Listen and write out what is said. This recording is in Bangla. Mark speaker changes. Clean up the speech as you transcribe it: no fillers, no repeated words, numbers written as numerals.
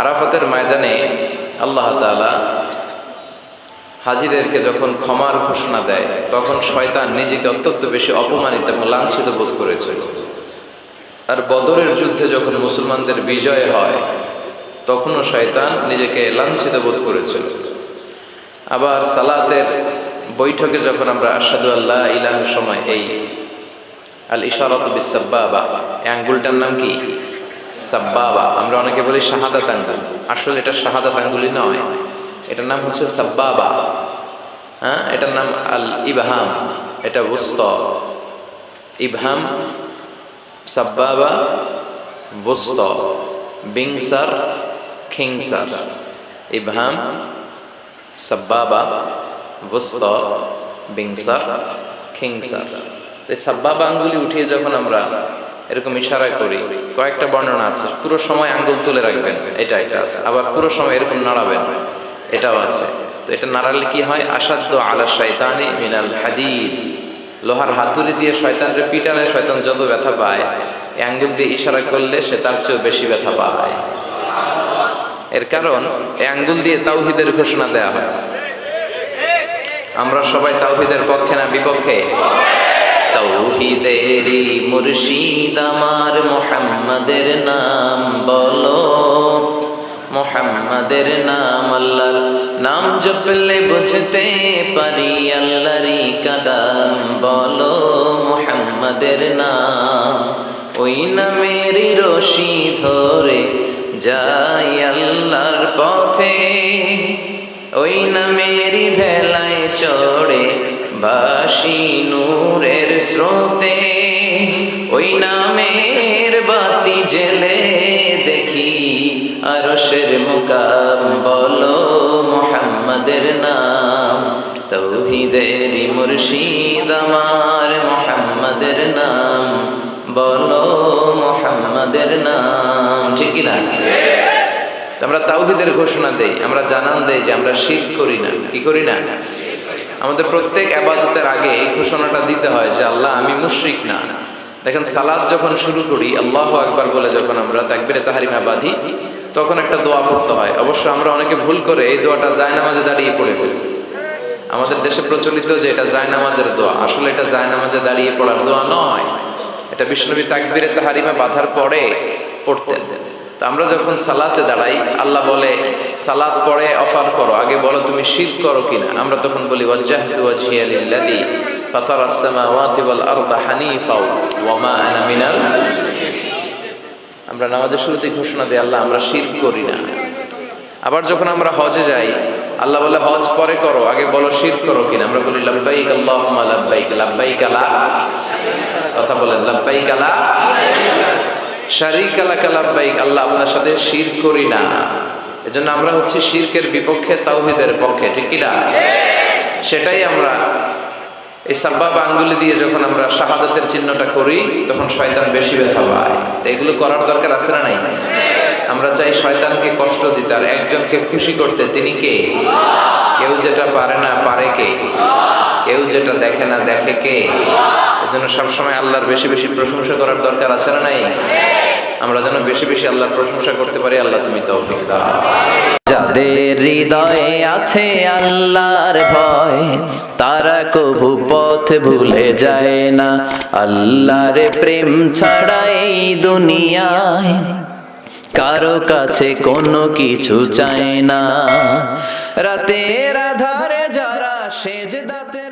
Speaker 1: আরাফাতের ময়দানে আল্লাহ তাআলা হাজীদেরকে যখন ক্ষমার ঘোষণা দেয়, তখন শয়তান নিজেকে অত্যন্ত বেশি অপমানিত এবং লাঞ্ছিত বোধ করেছিল। আর বদরের যুদ্ধে যখন মুসলমানদের বিজয় হয়, তখনও শয়তান নিজেকে লাঞ্ছিত বোধ করেছিল। আবার সালাতের বৈঠকে যখন আমরা আশহাদু আল্লা ইলাহার সময় এই আল ইশারাতু বিস সাব্বাবা, এই আঙ্গুলটার নাম কি? সাব্বাবা। আমরা অনেকে বলি শাহাদাত আঙ্গুল, আসলে এটা শাহাদাত আঙ্গুলই নয়, এটার নাম হচ্ছে সাব্বাবা। হ্যাঁ, এটার নাম আল ইবহাম, এটা ওস্তা। ইবহাম, সাব্বাবা, ওস্তা, বিংসার, খিংসার। ইবহাম, সাব্বাবা, ওস্তা, বিংসার, খিংসার। এই সাব্বাবা আঙ্গুলি উঠিয়ে যখন আমরা এরকম ইশারা করি, কয়েকটা বর্ণনা আছে। পুরো সময় আঙ্গুল তুলে রাখবেন, এটা আছে। আবার পুরো সময় এরকম নাড়াবেন, এটাও আছে। তো এটা নাড়ালে কি হয়? আসাদ্দু আলা শাইতানি মিনাল হাদিদ। লোহার হাতুড়ি দিয়ে শয়তানরে পিটালে শয়তান যত ব্যথা পায়, এই আঙ্গুল দিয়ে ইশারা করলে সে তার চেয়েও বেশি ব্যথা পায়। এর কারণ এই আঙ্গুল দিয়ে তাওহীদের ঘোষণা দেয়া হয়। আমরা সবাই তাওহীদের পক্ষে না বিপক্ষে? তাওহীদেরই মুর্শিদ আমার মুহাম্মাদের নাম বলো, মুহাম্মাদের নাম। আল্লাহর নাম জপলে বুঝতে পারি আল্লাহরই কালাম বলো, মুহাম্মাদের নাম। ওই নামেরই রশি ধরে যাই আল্লাহর পথে, ওই নামেরই ভেলায় চড়ে ভাসি নূরের স্রোতে। ওই নামের বাতি জেলে দেখি আরশের মুকাম বলো, মুহাম্মাদের নাম। তাওহীদেরই মুর্শিদ আমার মুহাম্মাদের নাম বলো, মুহাম্মাদের নাম। ঠিক কি না? আমরা তাওহীদের ঘোষণা দেই, আমরা জানান দেই যে আমরা শিরক করি না। কি করি না? আমাদের প্রত্যেক ইবাদতের আগে এই ঘোষণাটা দিতে হয় যে আল্লাহ আমি মুশরিক না। দেখেন, সালাত যখন শুরু করি আল্লাহু আকবার বলে যখন আমরা তাকবীরে তাহরিমা বাঁধি, তখন একটা দোয়া পড়তে হয়। অবশ্য আমরা অনেকে ভুল করে এই দোয়াটা জায়নামাজে দাঁড়িয়ে পড়ে ফেলি। আমাদের দেশে প্রচলিত যে এটা জায়নামাজের দোয়া, আসলে এটা জায়নামাজে দাঁড়িয়ে পড়ার দোয়া নয়। এটা বিশ্বনবী তাকবীরে তাহরিমা বাঁধার পরে পড়তেন। তো আমরা যখন সালাতে দাঁড়াই, আল্লাহ বলে সালাত পড়ে অফার করো, আগে বলো তুমি শিরক করো কিনা। আমরা তখন বলি ওয়াজ্জাহতু ওয়াজহিয়া লিল্লাযী ফাতারাস সামাওয়াতি ওয়াল আরদা হানিফা ওয়া মা আনা মিনাল মুশরিকিন। আমরা নামাজের শুরুতে ঘোষণা দিই আল্লাহ আমরা শিরক করি না। আবার যখন আমরা হজে যাই, আল্লাহ বলে হজ পরে করো, আগে বলো শিরক করো কিনা। আমরা বলি লাব্বাইক আল্লাহুম্মা লাব্বাইক, লাব্বাইক লা, কথা বলেন লাব্বাইক লা শারীকা লাকা লাব্বাইক, আল্লাহ আপনার সাথে শিরক করি না। এজন্য আমরা হচ্ছে শিরকের বিপক্ষে, তাওহীদের পক্ষে। ঠিক কি না? সেটাই আমরা এই সাব্বাবা আঙ্গুলি দিয়ে যখন আমরা শাহাদাতের চিহ্নটা করি, তখন শয়তান বেশি ব্যথা পায়। তো এগুলো করার দরকার আছে না নাই? আমরা চাই শয়তানকে কষ্ট দিতে, আর একজনকে খুশি করতে। তিনি কে? কেউ যেটা পারে না পারে কে? কেউ যেটা দেখে না দেখে কে? এজন্য সবসময় আল্লাহর বেশি বেশি প্রশংসা করার দরকার আছে না নাই? আমরা যেন বেশি বেশি আল্লাহর প্রশংসা করতে পারি। আল্লাহ তুমি তৌফিক দাও।
Speaker 2: যাদের হৃদয়ে আছে আল্লাহর ভয়, তারা কভু পথ ভুলে যায় না। আল্লাহর প্রেম ছাড়া এই দুনিয়ায় কারো কাছে কোনো কিছু চায় না। রাতের আধারে যারা সেজদাতে